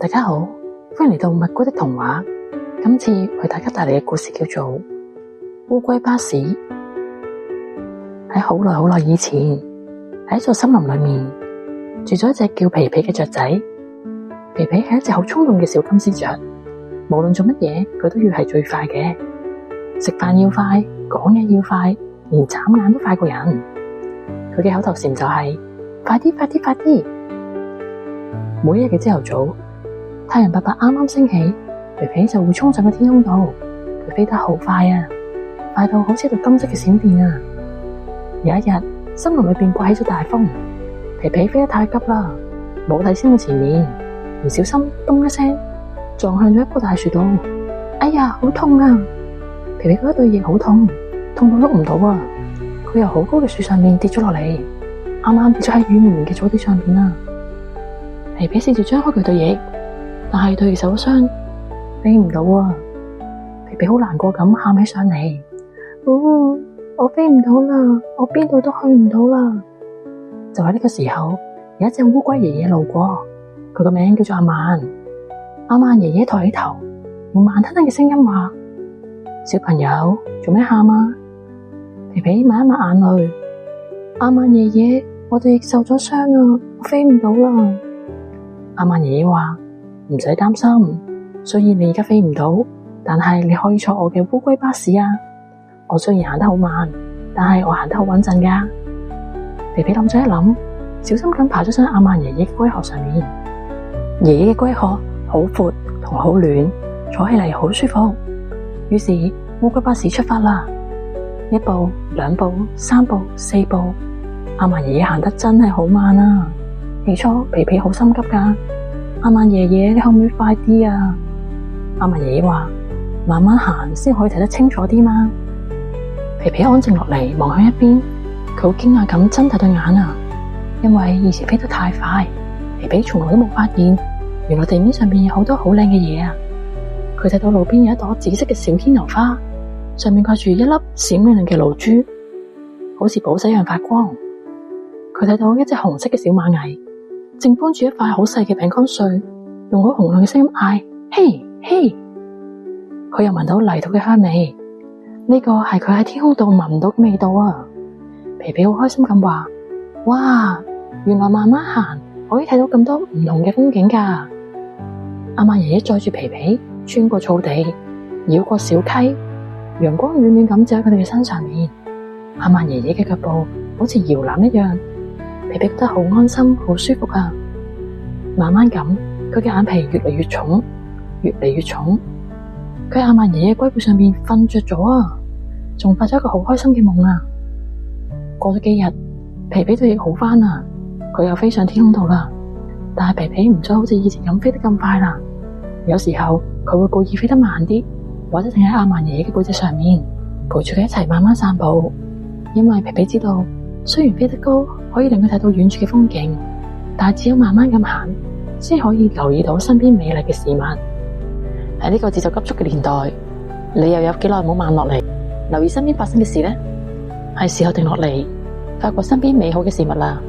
大家好，歡迎嚟到蜜菇的童話。今次為大家帶嚟嘅故事叫做烏龜巴士。喺好耐好耐以前，喺一座森林裏面住咗一隻叫皮皮嘅雀仔。皮皮係一隻好衝動嘅小金絲雀，無論做乜嘢佢都要係最快嘅。食飯要快，講嘢要快，連眨眼都快過人。佢嘅口頭禪就係快啲快啲快啲。每一日嘅朝頭早，太陽伯伯啱啱升起，皮皮就會衝上個天空度。佢飛得好快啊，快到好似條金色嘅閃電啊！有一日，森林裏邊颳起咗大風，皮皮飛得太急啦，冇睇清楚前面，唔小心咚一聲撞向咗一棵大樹度。哎呀，好痛啊！皮皮覺得對翼好痛，痛到碌唔到啊！佢由好高嘅樹上面跌咗落嚟，啱啱跌咗喺軟綿嘅草地上面啊！皮皮試住張開佢對翼，但係對翼受咗傷，飛唔到啊！皮皮好難過咁喊起上嚟，我飛唔到啦，我邊度都去唔到啦！就喺呢個時候，有一隻烏龜爺爺路過，佢個名叫做阿曼。阿曼爺爺抬起頭，用慢吞吞嘅聲音話：小朋友，做咩喊啊？皮皮抹一抹眼淚，阿曼爺爺，我對翼受咗傷啊，我飛唔到啦！阿曼爺爺話：唔使擔心，雖然你而家飛唔到，但係你可以坐我嘅烏龜巴士啊！我雖然行得好慢，但係我行得好穩陣噶。皮皮諗咗一諗，小心咁爬咗上阿曼爺爺嘅龜殼上面。爺爺嘅龜殼好闊同好暖，坐起嚟好舒服。於是烏龜巴士出發啦，一步、兩步、三步、四步，阿曼爺爺行得真係好慢啊！起初皮皮好心急噶，阿曼爺爺，你可唔可以快啲啊？阿曼爺爺話：慢慢行先可以睇得清楚啲嘛。皮皮安靜落嚟，望向一邊，佢好驚訝咁睜大對眼啊！因為以前飛得太快，皮皮從來都冇發現，原來地面上面有好多好靚嘅嘢啊！佢睇到路邊有一朵紫色嘅小牽牛花，上面掛住一粒閃亮亮嘅露珠，好似寶石一樣發光。佢睇到一隻紅色嘅小螞蟻，正搬住一塊好細嘅餅乾碎，用好洪亮嘅聲音嗌：嘿嘿！佢又聞到泥土嘅香味，呢個係佢喺天空度聞唔到嘅味道啊！皮皮好開心咁話：哇，原來慢慢行可以睇到咁多唔同嘅風景噶！阿曼爺爺載住皮皮穿過草地，繞過小溪，陽光暖暖咁照喺佢哋嘅身上面。阿曼爺爺嘅腳步好似搖籃一樣，皮皮覺得好安心好舒服啊！慢慢咁，佢嘅眼皮越嚟越重，越嚟越重。佢喺阿曼爺爺龜背上面瞓着咗啊，仲發咗一個好開心嘅夢啊！過咗幾日，皮皮對翼好返啊，佢又飛上天空度啦。但係皮皮唔再好似以前咁飛得咁快啦。有時候佢會故意飛得慢啲，或者停喺阿曼爺爺嘅背脊上面，陪住佢一齊慢慢散步。因為皮皮知道，雖然飛得高可以令佢睇到遠處嘅風景，但係只有慢慢咁行，先可以留意到身邊美麗嘅事物。喺呢個節奏急速嘅年代，你又有幾耐冇慢落嚟，留意身邊發生嘅事呢？係時候停落嚟，發掘身邊美好嘅事物啦。